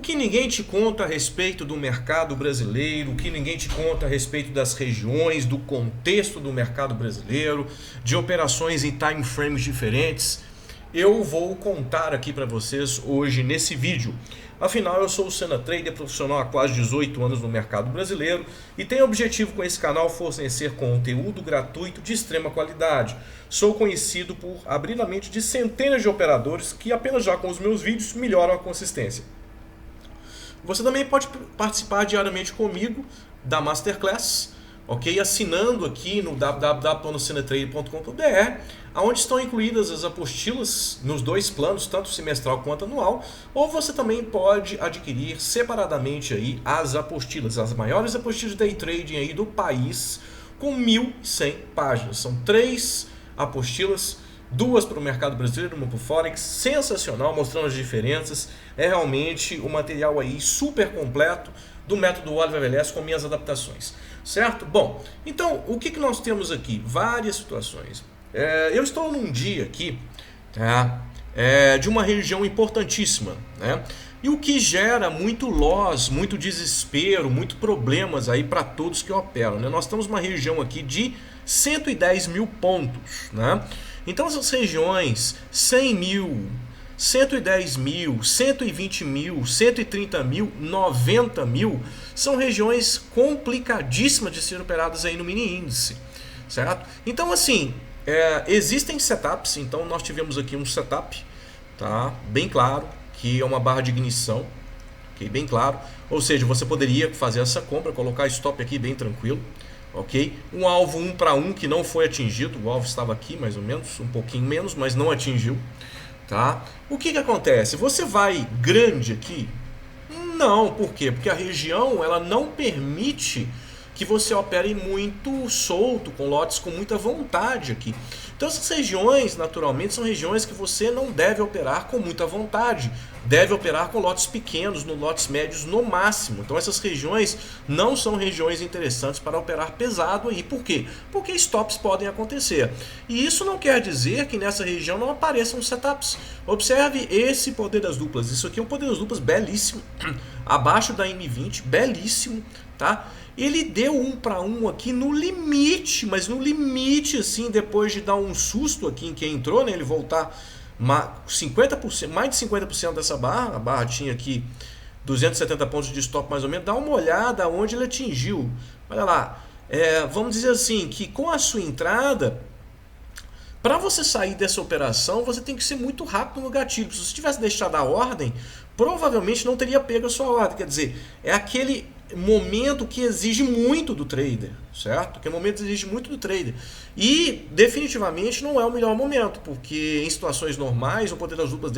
que ninguém te conta a respeito do mercado brasileiro, o que ninguém te conta a respeito das regiões, do contexto do mercado brasileiro, de operações em time frames diferentes, eu vou contar aqui para vocês hoje nesse vídeo. Afinal, eu sou o Senna Trader, profissional há quase 18 anos no mercado brasileiro e tenho objetivo com esse canal fornecer conteúdo gratuito de extrema qualidade. Sou conhecido por abrir a mente de centenas de operadores que apenas já com os meus vídeos melhoram a consistência. Você também pode participar diariamente comigo da Masterclass, ok? Assinando aqui no www.senatrader.com.br, onde estão incluídas as apostilas nos dois planos, tanto semestral quanto anual, ou você também pode adquirir separadamente aí as apostilas, as maiores apostilas de day trading aí do país, com 1.100 páginas. São 3 apostilas, 2 para o mercado brasileiro, 1 para o Forex, sensacional, mostrando as diferenças. É realmente um material aí super completo do método Oliver Velez com minhas adaptações, certo? Bom, então o que nós temos aqui? Várias situações. Eu estou num dia aqui, tá? De uma região importantíssima, né? E o que gera muito loss, muito desespero, muito problemas aí para todos que operam, né? Nós estamos numa região aqui de 110 mil pontos, né? Então essas regiões 100 mil, 110 mil, 120 mil, 130 mil, 90 mil são regiões complicadíssimas de ser operadas aí no mini índice, certo? Então assim, existem setups. Então nós tivemos aqui um setup, tá? Bem claro, que é uma barra de ignição, okay? Bem claro, ou seja, você poderia fazer essa compra, colocar stop aqui bem tranquilo. Ok? Um alvo 1 para 1 que não foi atingido, o alvo estava aqui mais ou menos, um pouquinho menos, mas não atingiu, tá? O que acontece? Você vai grande aqui? Não, por quê? Porque a região ela não permite que você opere muito solto, com lotes com muita vontade aqui. Então essas regiões, naturalmente, são regiões que você não deve operar com muita vontade. Deve operar com lotes pequenos, no lotes médios no máximo. Então essas regiões não são regiões interessantes para operar pesado aí. Por quê? Porque stops podem acontecer. E isso não quer dizer que nessa região não apareçam setups. Observe esse poder das duplas. Isso aqui é um poder das duplas belíssimo. Abaixo da M20, belíssimo, tá? Ele deu 1 para 1 aqui no limite, mas no limite, assim, depois de dar um susto aqui em quem entrou, né? Ele voltar 50%, mais de 50% dessa barra. A barra tinha aqui 270 pontos de stop mais ou menos. Dá uma olhada onde ele atingiu. Olha lá, vamos dizer assim, que com a sua entrada, para você sair dessa operação, você tem que ser muito rápido no gatilho. Se você tivesse deixado a ordem, provavelmente não teria pego a sua ordem. Quer dizer, é aquele momento que exige muito do trader, certo? Que momento exige muito do trader. E definitivamente não é o melhor momento, porque em situações normais, o poder das duplas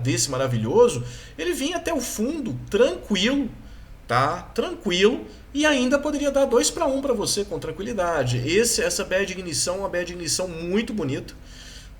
desse maravilhoso, ele vinha até o fundo tranquilo, tá? Tranquilo, e ainda poderia dar 2 para 1 para você com tranquilidade. Essa bad de ignição é uma bad de ignição muito bonita,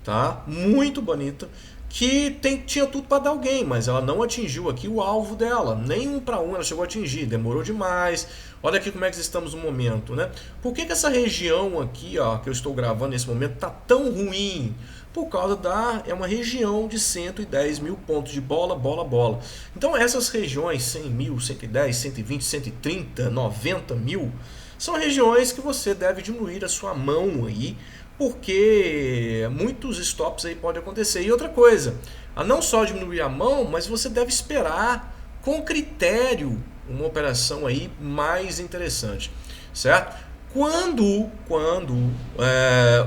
tá? Muito bonita, que tinha tudo para dar alguém, mas ela não atingiu aqui o alvo dela, nem 1 para 1 ela chegou a atingir, demorou demais. Olha aqui como é que estamos no momento, né? Por que essa região aqui, ó, que eu estou gravando nesse momento, tá tão ruim? Por causa é uma região de 110 mil pontos de bola, bola, bola. Então essas regiões 100 mil, 110, 120, 130, 90 mil, são regiões que você deve diminuir a sua mão aí, porque muitos stops aí podem acontecer. E outra coisa, não só diminuir a mão, mas você deve esperar com critério uma operação aí mais interessante, certo? Quando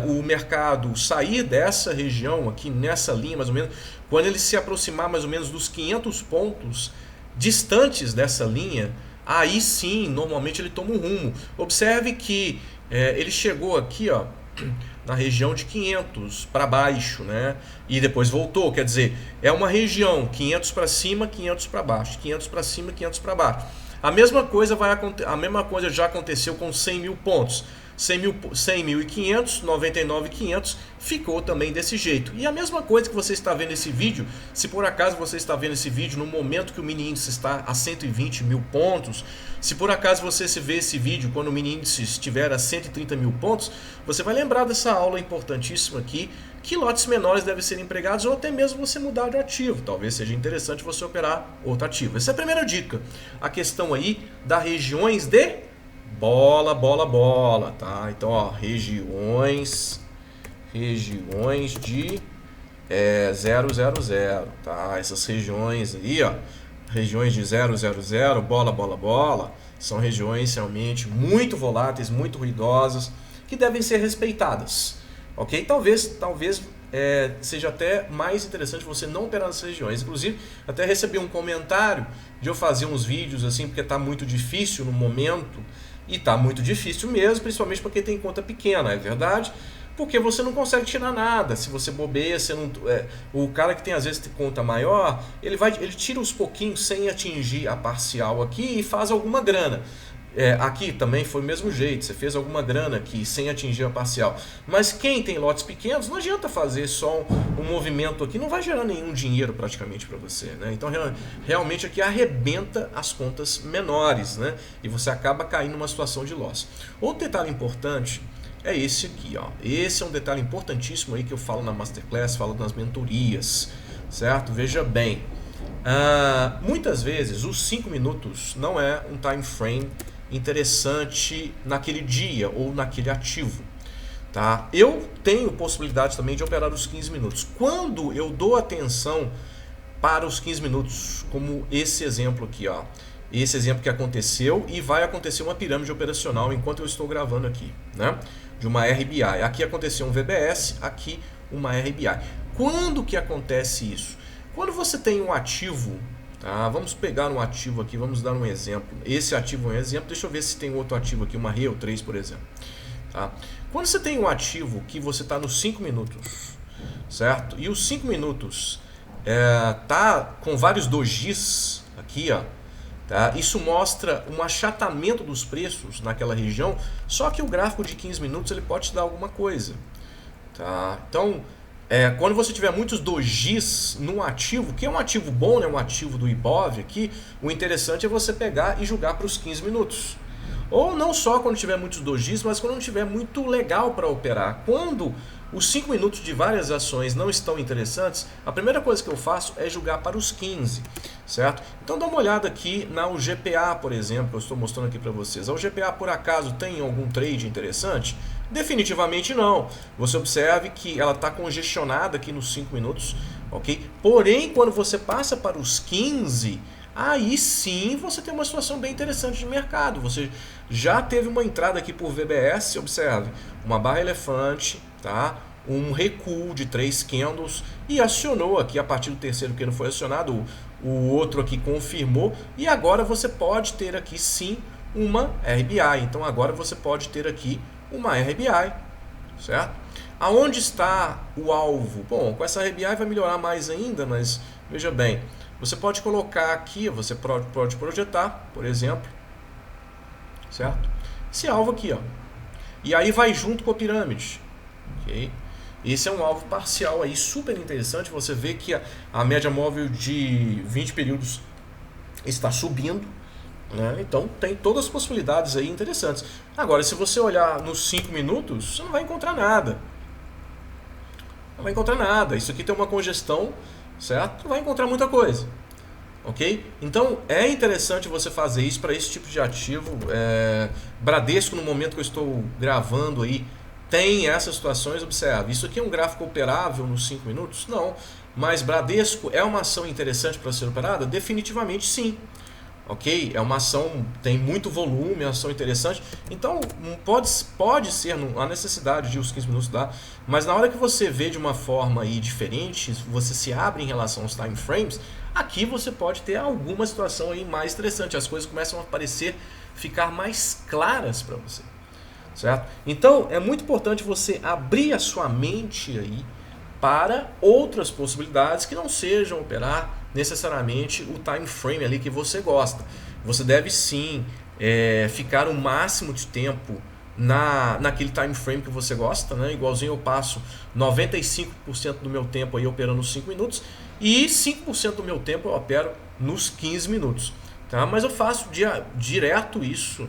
o mercado sair dessa região aqui, nessa linha mais ou menos, quando ele se aproximar mais ou menos dos 500 pontos distantes dessa linha, aí sim, normalmente ele toma um rumo. Observe que ele chegou aqui, ó, na região de 500 para baixo, né? E depois voltou, quer dizer, é uma região 500 para cima, 500 para baixo, 500 para cima, 500 para baixo. A mesma coisa já aconteceu com 100 mil pontos. 100.500, 99.500 ficou também desse jeito. E a mesma coisa que você está vendo esse vídeo, se por acaso você está vendo esse vídeo no momento que o mini índice está a 120 mil pontos, se por acaso você se vê esse vídeo quando o mini índice estiver a 130 mil pontos, você vai lembrar dessa aula importantíssima aqui que lotes menores devem ser empregados ou até mesmo você mudar de ativo. Talvez seja interessante você operar outro ativo. Essa é a primeira dica. A questão aí das regiões de bola, bola, bola, tá? Então, ó, regiões de 000, tá? Essas regiões aí, ó, regiões de 000, bola, bola, bola, são regiões realmente muito voláteis, muito ruidosas, que devem ser respeitadas, ok? Talvez seja até mais interessante você não operar nessas regiões. Inclusive, até recebi um comentário de eu fazer uns vídeos assim, porque está muito difícil no momento, e está muito difícil mesmo, principalmente porque tem conta pequena, é verdade? Porque você não consegue tirar nada. Se você bobeia, você não, o cara que tem às vezes conta maior, ele tira uns pouquinhos sem atingir a parcial aqui e faz alguma grana. Aqui também foi o mesmo jeito, você fez alguma grana aqui sem atingir a parcial. Mas quem tem lotes pequenos, não adianta fazer só um movimento aqui, não vai gerar nenhum dinheiro praticamente para você, né? Então realmente aqui arrebenta as contas menores, né? E você acaba caindo numa situação de loss. Outro detalhe importante é esse aqui, ó. Esse é um detalhe importantíssimo aí que eu falo na Masterclass, falo nas mentorias, certo? Veja bem, muitas vezes os 5 minutos não é um time frame interessante naquele dia ou naquele ativo, tá? Eu tenho possibilidade também de operar os 15 minutos. Quando eu dou atenção para os 15 minutos, como esse exemplo aqui, ó. Esse exemplo que aconteceu e vai acontecer uma pirâmide operacional enquanto eu estou gravando aqui, né? De uma RBI. Aqui aconteceu um VBS, aqui uma RBI. Quando que acontece isso? Quando você tem um ativo, tá? Vamos pegar um ativo aqui, vamos dar um exemplo. Esse ativo é um exemplo, deixa eu ver se tem outro ativo aqui, uma Real 3, por exemplo. Tá? Quando você tem um ativo que você está nos 5 minutos, certo? E os 5 minutos tá com vários dojis aqui, ó. Tá? Isso mostra um achatamento dos preços naquela região, só que o gráfico de 15 minutos ele pode te dar alguma coisa. Tá? Então, quando você tiver muitos dojis num ativo, que é um ativo bom, né, um ativo do Ibov aqui, o interessante é você pegar e jogar para os 15 minutos. Ou não só quando tiver muitos dojis, mas quando não tiver muito legal para operar. Quando os 5 minutos de várias ações não estão interessantes, a primeira coisa que eu faço é jogar para os 15, certo? Então dá uma olhada aqui na UGPA, por exemplo, que eu estou mostrando aqui para vocês. A UGPA, por acaso, tem algum trade interessante? Definitivamente não. Você observe que ela está congestionada aqui nos 5 minutos, ok? Porém, quando você passa para os 15... aí sim você tem uma situação bem interessante de mercado. Você já teve uma entrada aqui por VBS, observe, uma barra elefante, tá? Um recuo de 3 candles e acionou aqui a partir do terceiro que não foi acionado, o outro aqui confirmou e agora você pode ter aqui sim uma RBI. Então agora você pode ter aqui uma RBI, certo? Aonde está o alvo? Bom, com essa RBI vai melhorar mais ainda, mas veja bem, você pode colocar aqui, você pode projetar, por exemplo, certo? Esse alvo aqui, ó. E aí vai junto com a pirâmide, ok? Esse é um alvo parcial aí, super interessante. Você vê que a média móvel de 20 períodos está subindo, né? Então tem todas as possibilidades aí interessantes. Agora, se você olhar nos 5 minutos, você não vai encontrar nada. Não vai encontrar nada. Isso aqui tem uma congestão, certo? Não vai encontrar muita coisa, ok? Então é interessante você fazer isso para esse tipo de ativo. Bradesco, no momento que eu estou gravando aí, tem essas situações. Observe, isso aqui é um gráfico operável nos 5 minutos? Não, mas Bradesco é uma ação interessante para ser operada? Definitivamente sim. Ok? É uma ação, tem muito volume, é uma ação interessante. Então pode ser a necessidade de os 15 minutos dar, mas na hora que você vê de uma forma aí diferente, você se abre em relação aos time frames, aqui você pode ter alguma situação aí mais interessante. As coisas começam a parecer ficar mais claras para você, certo? Então é muito importante você abrir a sua mente aí para outras possibilidades que não sejam operar necessariamente o time frame ali que você gosta. Você deve sim ficar o máximo de tempo naquele time frame que você gosta, né? Igualzinho eu passo 95% do meu tempo aí operando nos 5 minutos e 5% do meu tempo eu opero nos 15 minutos, tá? Mas eu faço direto isso,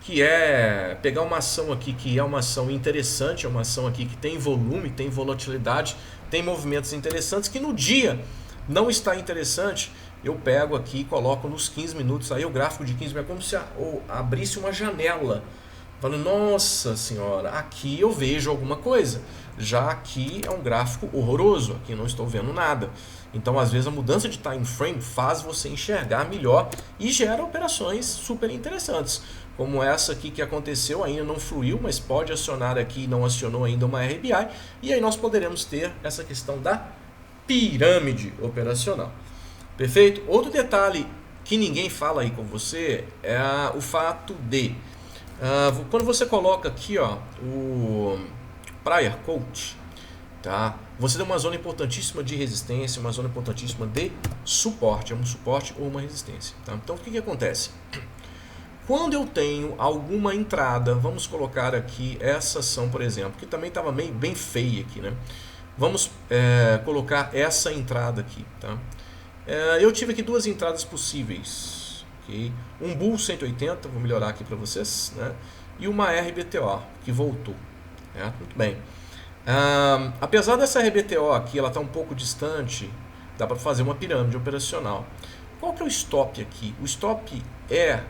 que é pegar uma ação aqui que é uma ação interessante, é uma ação aqui que tem volume, tem volatilidade, tem movimentos interessantes, que no dia não está interessante, eu pego aqui e coloco nos 15 minutos, aí o gráfico de 15 minutos é como se abrisse uma janela, falando, nossa senhora, aqui eu vejo alguma coisa, já aqui é um gráfico horroroso, aqui não estou vendo nada. Então, às vezes, a mudança de time frame faz você enxergar melhor e gera operações super interessantes, como essa aqui que aconteceu, ainda não fluiu, mas pode acionar aqui e não acionou ainda uma RBI, e aí nós poderemos ter essa questão da pirâmide operacional. Perfeito? Outro detalhe que ninguém fala aí com você é o fato de, quando você coloca aqui o Prior Coach, tá? Você tem uma zona importantíssima de resistência, uma zona importantíssima de suporte, é um suporte ou uma resistência. Tá? Então o que acontece? Quando eu tenho alguma entrada, vamos colocar aqui essa ação, por exemplo, que também estava bem feia aqui, né? Vamos colocar essa entrada aqui, tá? Eu tive aqui duas entradas possíveis, okay? Um Bull 180, vou melhorar aqui para vocês, né? E uma RBTO que voltou, muito bem. Apesar dessa RBTO aqui, ela está um pouco distante, dá para fazer uma pirâmide operacional. Qual que é o stop aqui? O stop é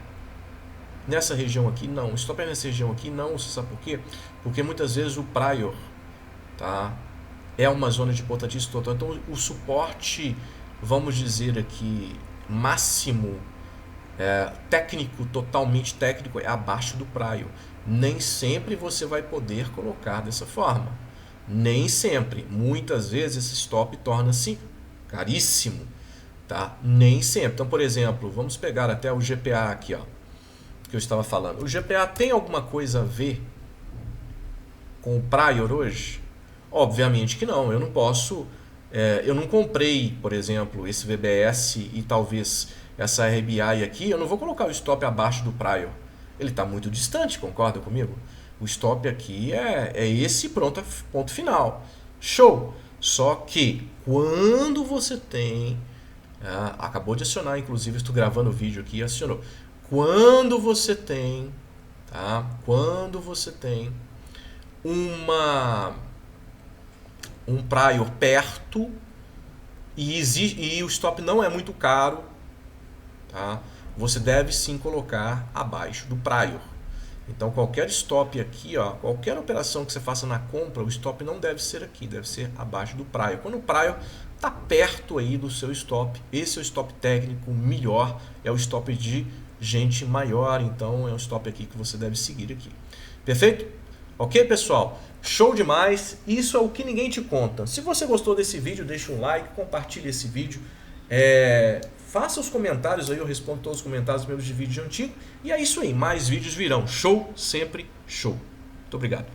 nessa região aqui? Não. O stop é nessa região aqui? Não. Você sabe por quê? Porque muitas vezes o prior, tá, é uma zona de importantíssimo total. Então o suporte, vamos dizer aqui, máximo técnico, totalmente técnico, é abaixo do prior. Nem sempre você vai poder colocar dessa forma. Nem sempre. Muitas vezes esse stop torna-se caríssimo, tá? Nem sempre. Então, por exemplo, vamos pegar até o GPA aqui, que eu estava falando. O GPA tem alguma coisa a ver com o prior hoje? Obviamente que não. Eu não posso... eu não comprei, por exemplo, esse VBS e talvez essa RBI aqui. Eu não vou colocar o stop abaixo do prior. Ele está muito distante, concorda comigo? O stop aqui é esse ponto final. Show! Só que quando você tem... acabou de acionar, inclusive estou gravando o vídeo aqui e acionou. Quando você tem... Tá? Quando você tem um prior perto e o stop não é muito caro, tá? Você deve sim colocar abaixo do prior. Então qualquer stop aqui, qualquer operação que você faça na compra, o stop não deve ser aqui, deve ser abaixo do prior. Quando o prior está perto aí do seu stop, esse é o stop técnico melhor, é o stop de gente maior, então é o stop aqui que você deve seguir aqui. Perfeito? Ok, pessoal? Show demais! Isso é o que ninguém te conta. Se você gostou desse vídeo, deixa um like, compartilhe esse vídeo. Faça os comentários aí, eu respondo todos os comentários meus de vídeo antigo. E é isso aí, mais vídeos virão. Show, sempre show. Muito obrigado.